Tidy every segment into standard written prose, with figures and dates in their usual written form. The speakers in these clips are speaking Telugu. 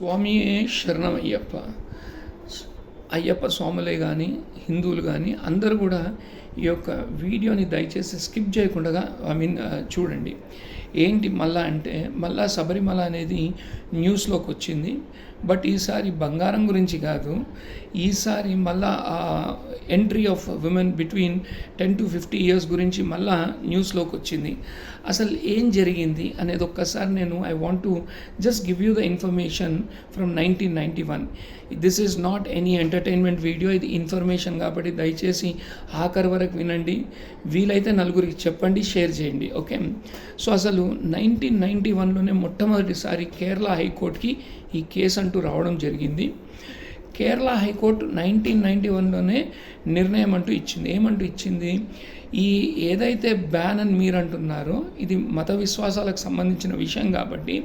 స్వామి శరణమయ్యప్ప. అయ్యప్ప స్వాములే కానీ హిందువులు కానీ అందరూ కూడా ఈ యొక్క వీడియోని దయచేసి స్కిప్ చేయకుండా చూడండి. ఏంటి మళ్ళా అంటే, మళ్ళా శబరిమల అనేది న్యూస్లోకి వచ్చింది. బట్ ఈసారి బంగారం గురించి కాదు, ఈసారి మళ్ళా entry of women between 10 to 50 years గురించి మళ్ళా న్యూస్లోకి వచ్చింది. అసలు ఏం జరిగింది అనేది ఒక్కసారి I want to just give you the information from 1991. This is not any entertainment video, ఇది ఇన్ఫర్మేషన్ కాబట్టి దయచేసి ఆఖరి వరకు వినండి. వీలైతే నలుగురికి చెప్పండి, షేర్ చేయండి. ఓకే, సో అసలు 1991లోనే మొట్టమొదటిసారి కేరళ హైకోర్టుకి ఈ కేసు అంటూ రావడం జరిగింది. కేరళ హైకోర్టు 1991లోనే నిర్ణయం అంటూ ఇచ్చింది. ఏమంటూ ఇచ్చింది? ఈ ఏదైతే బ్యాన్ అని మీరు అంటున్నారో ఇది మత విశ్వాసాలకు సంబంధించిన విషయం కాబట్టి,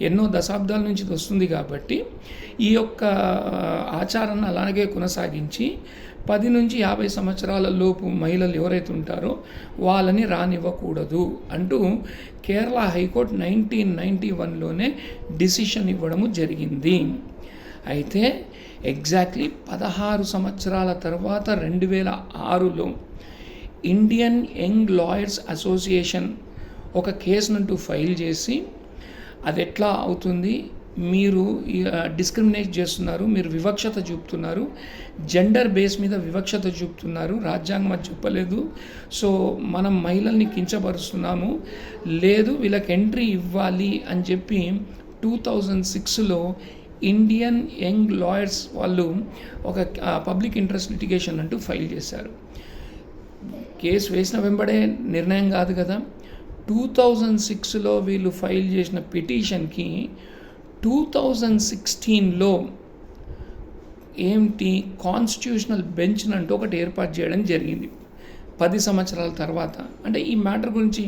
ఎన్నో దశాబ్దాల నుంచి ఇది వస్తుంది కాబట్టి ఈ యొక్క ఆచారాన్ని అలాగే కొనసాగించి 10 నుంచి 50 సంవత్సరాల లోపు మహిళలు ఎవరైతే ఉంటారో వాళ్ళని రానివ్వకూడదు అంటూ కేరళ హైకోర్టు 1991లోనే డిసిషన్ ఇవ్వడము జరిగింది. అయితే ఎగ్జాక్ట్లీ 16 సంవత్సరాల తర్వాత 2006లో ఇండియన్ యంగ్ లాయర్స్ అసోసియేషన్ ఒక కేసునంటూ ఫైల్ చేసి, అది ఎట్లా అవుతుంది, మీరు డిస్క్రిమినేట్ చేస్తున్నారు, మీరు వివక్షత చూపుతున్నారు, జెండర్ బేస్ మీద వివక్షత చూపుతున్నారు, రాజ్యాంగం అది చెప్పలేదు, సో మనం మహిళల్ని కించపరుస్తున్నాము, లేదు వీళ్ళకి ఎంట్రీ ఇవ్వాలి అని చెప్పి 2006లో ఇండియన్ యంగ్ లాయర్స్ వాళ్ళు ఒక పబ్లిక్ ఇంట్రెస్ట్ లిటిగేషన్ అంటూ ఫైల్ చేశారు. కేసు వేసిన వెంబడే నిర్ణయం కాదు కదా. 2006లో వీళ్ళు ఫైల్ చేసిన పిటిషన్కి 2016లో ఏంటి కాన్స్టిట్యూషనల్ బెంచ్ అంటూ ఒకటి ఏర్పాటు చేయడం జరిగింది 10 సంవత్సరాల తర్వాత. అంటే ఈ మ్యాటర్ గురించి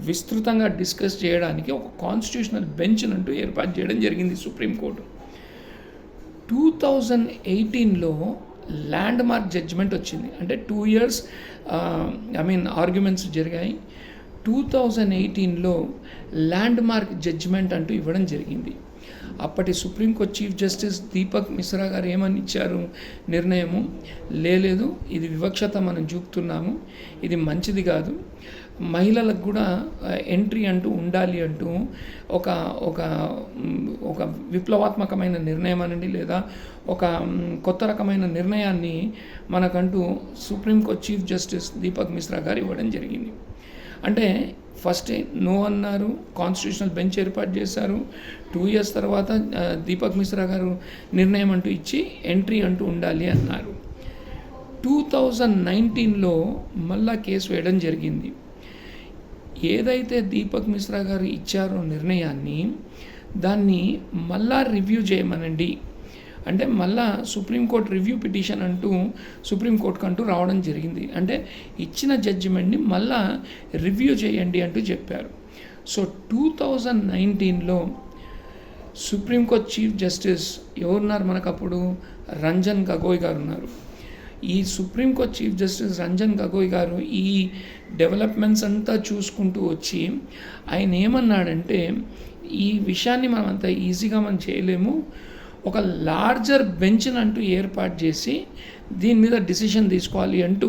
విస్తృతంగా డిస్కస్ చేయడానికి ఒక కాన్స్టిట్యూషనల్ బెంచ్ అంటూ ఏర్పాటు చేయడం జరిగింది సుప్రీంకోర్టు. 2018లో ల్యాండ్ మార్క్ జడ్జిమెంట్ వచ్చింది. అంటే 2 years ఆర్గ్యుమెంట్స్ జరిగాయి. 2018లో ల్యాండ్ మార్క్ జడ్జిమెంట్ అంటూ ఇవ్వడం జరిగింది. అప్పటి supreme court chief justice Deepak Mishra గారు ఏమని ఇచ్చారు నిర్ణయము? లేదు, ఇది వివక్షత మనం చూపుతున్నాము, ఇది మంచిది కాదు, మహిళలకు కూడా ఎంట్రీ అంటూ ఉండాలి అంటూ ఒక ఒక ఒక విప్లవాత్మకమైన నిర్ణయం అనండి, లేదా ఒక కొత్త రకమైన నిర్ణయాన్ని మనకంటూ supreme court chief justice Deepak Mishra గారు ఇవ్వడం జరిగింది. అంటే ఫస్ట్ నో అన్నారు, కాన్స్టిట్యూషనల్ బెంచ్ ఏర్పాటు చేశారు. 2 years తర్వాత దీపక్ మిశ్రా గారు నిర్ణయం అంటూ ఇచ్చి ఎంట్రీ అంటూ ఉండాలి అన్నారు. 2019లో మళ్ళా కేసు వేయడం జరిగింది. ఏదైతే దీపక్ మిశ్రా గారు ఇచ్చారో నిర్ణయాన్ని, దాన్ని మళ్ళా రివ్యూ చేయమనండి అంటే మళ్ళా సుప్రీంకోర్టు రివ్యూ పిటిషన్ అంటూ సుప్రీంకోర్టుకు అంటూ రావడం జరిగింది. అంటే ఇచ్చిన జడ్జిమెంట్ని మళ్ళా రివ్యూ చేయండి అంటూ చెప్పారు. సో 2019లో సుప్రీంకోర్టు చీఫ్ జస్టిస్ ఎవరున్నారు మనకు అప్పుడు? రంజన్ గగోయ్ గారు ఉన్నారు. ఈ supreme court chief justice Ranjan Gogoi గారు ఈ డెవలప్మెంట్స్ అంతా చూసుకుంటూ వచ్చి ఆయన ఏమన్నాడంటే, ఈ విషయాన్ని మనం అంత ఈజీగా మనం చేయలేము, ఒక లార్జర్ బెంచ్ అంటూ ఏర్పాటు చేసి దీని మీద డిసిషన్ తీసుకోవాలి అంటూ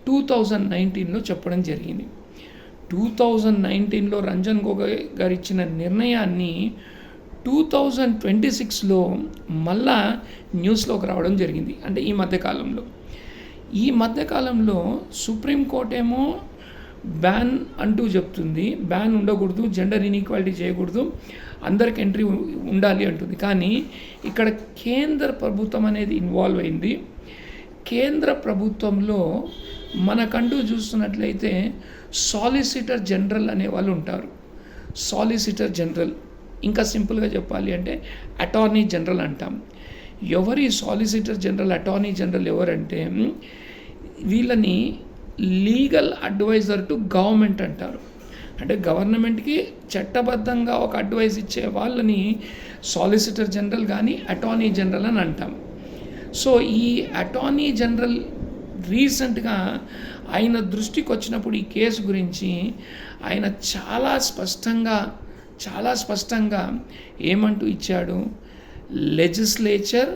2019లో చెప్పడం జరిగింది. 2019లో రంజన్ గొగోయ్ గారు ఇచ్చిన నిర్ణయాన్ని 2026లో మళ్ళా న్యూస్లోకి రావడం జరిగింది. అంటే ఈ మధ్యకాలంలో సుప్రీంకోర్టు ఏమో బ్యాన్ అంటూ చెప్తుంది, బ్యాన్ ఉండకూడదు, జెండర్ ఇన్ఈక్వాలిటీ చేయకూడదు, అందరికి ఎంట్రీ ఉండాలి అంటుంది. కానీ ఇక్కడ కేంద్ర ప్రభుత్వం అనేది ఇన్వాల్వ్ అయింది. కేంద్ర ప్రభుత్వంలో మనకంటూ చూస్తున్నట్లయితే సాలిసిటర్ జనరల్ అనే వాళ్ళు ఉంటారు. సాలిసిటర్ జనరల్, ఇంకా సింపుల్గా చెప్పాలి అంటే అటార్నీ జనరల్ అంటాం. ఎవరి సాలిసిటర్ జనరల్, అటార్నీ జనరల్ ఎవరంటే వీళ్ళని లీగల్ అడ్వైజర్ టు గవర్నమెంట్ అంటారు. అంటే గవర్నమెంట్కి చట్టబద్ధంగా ఒక అడ్వైస్ ఇచ్చే వాళ్ళని సాలిసిటర్ జనరల్ కానీ అటార్నీ జనరల్ అని అంటాం. సో ఈ అటార్నీ జనరల్ రీసెంట్గా ఆయన దృష్టికి వచ్చినప్పుడు ఈ కేసు గురించి ఆయన చాలా స్పష్టంగా ఏమంటూ ఇచ్చాడు, లెజిస్లేచర్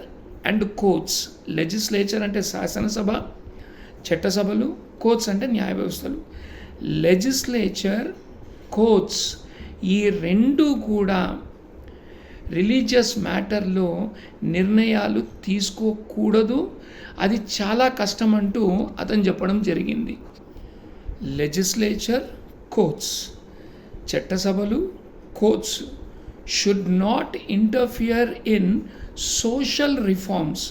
అండ్ కోర్ట్స్. లెజిస్లేచర్ అంటే శాసనసభ, చట్టసభలు, కోర్ట్స్ అంటే న్యాయ వ్యవస్థలు. లెజిస్లేచర్, కోర్ట్స్ ఈ రెండు కూడా రిలీజియస్ మ్యాటర్లో నిర్ణయాలు తీసుకోకూడదు, అది చాలా కష్టం అంటూ అతను చెప్పడం జరిగింది. లెజిస్లేచర్, కోర్ట్స్, చట్టసభలు, courts should not interfere in social reforms.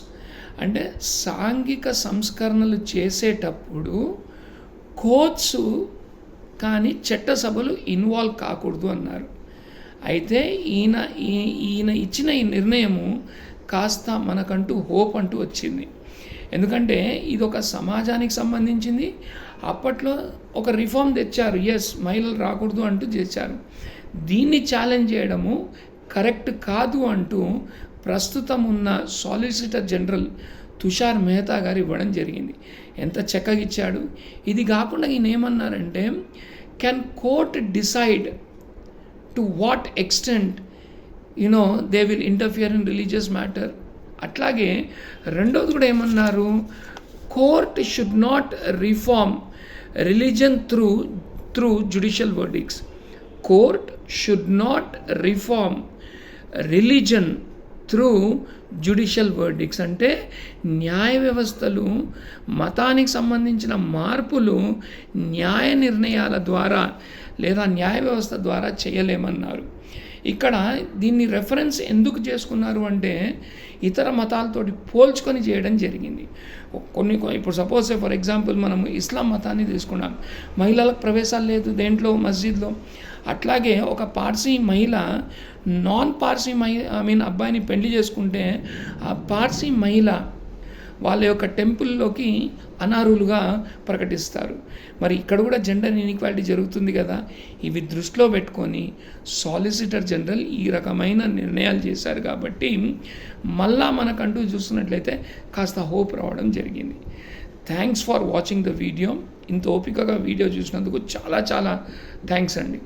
అంటే సాంఘిక సంస్కరణలు చేసేటప్పుడు కోర్ట్స్ కానీ చట్టసభలు ఇన్వాల్వ్ కాకూడదు అన్నారు. అయితే ఈయన ఇచ్చిన ఈ నిర్ణయము కాస్త మనకంటూ హోప్ అంటూ వచ్చింది. ఎందుకంటే ఇది ఒక సమాజానికి సంబంధించింది. అప్పట్లో ఒక రిఫార్మ్ తెచ్చారు, ఎస్ మహిళలు రాకూడదు అంటూ చేశారు. దీన్ని ఛాలెంజ్ చేయడము కరెక్ట్ కాదు అంటూ ప్రస్తుతం ఉన్న సాలిసిటర్ జనరల్ తుషార్ మెహతా గారు ఇవ్వడం జరిగింది. ఎంత చక్కగా ఇచ్చాడు. ఇది కాకుండా ఈయన ఏమన్నారంటే, can court decide to what extent they will interfere in religious matter. అట్లాగే రెండోది కూడా ఏమన్నారు, court should not reform religion through judicial verdicts. Court should not reform religion through judicial verdicts. అంటే న్యాయ వ్యవస్థలు, మతానికి సంబంధించిన మార్పులు న్యాయ నిర్ణయాల ద్వారా లేదా న్యాయ వ్యవస్థ ద్వారా చేయలేమన్నారు. ఇక్కడ దీన్ని రెఫరెన్స్ ఎందుకు చేసుకున్నారు అంటే ఇతర మతాలతోటి పోల్చుకొని చేయడం జరిగింది. ఇప్పుడు సపోజ్ ఫర్ ఎగ్జాంపుల్ మనం ఇస్లాం మతాన్ని తీసుకున్నాం, మహిళలకు ప్రవేశాలు లేదు దేంట్లో, మస్జిద్లో. అట్లాగే ఒక పార్సీ మహిళ నాన్ పార్సీ అబ్బాయిని పెళ్లి చేసుకుంటే ఆ పార్సీ మహిళ వాళ్ళ యొక్క టెంపుల్లోకి అనర్హులుగా ప్రకటిస్తారు. మరి ఇక్కడ కూడా జెండర్ ఇన్ఈక్వాలిటీ జరుగుతుంది కదా. ఇవి దృష్టిలో పెట్టుకొని సాలిసిటర్ జనరల్ ఈ రకమైన నిర్ణయాలు చేశారు. కాబట్టి మళ్ళా మనకంటూ చూస్తున్నట్లయితే కాస్త హోప్ రావడం జరిగింది. Thanks for watching the video. ఇంత ఓపికగా వీడియో చూసినందుకు చాలా చాలా థ్యాంక్స్ అండి.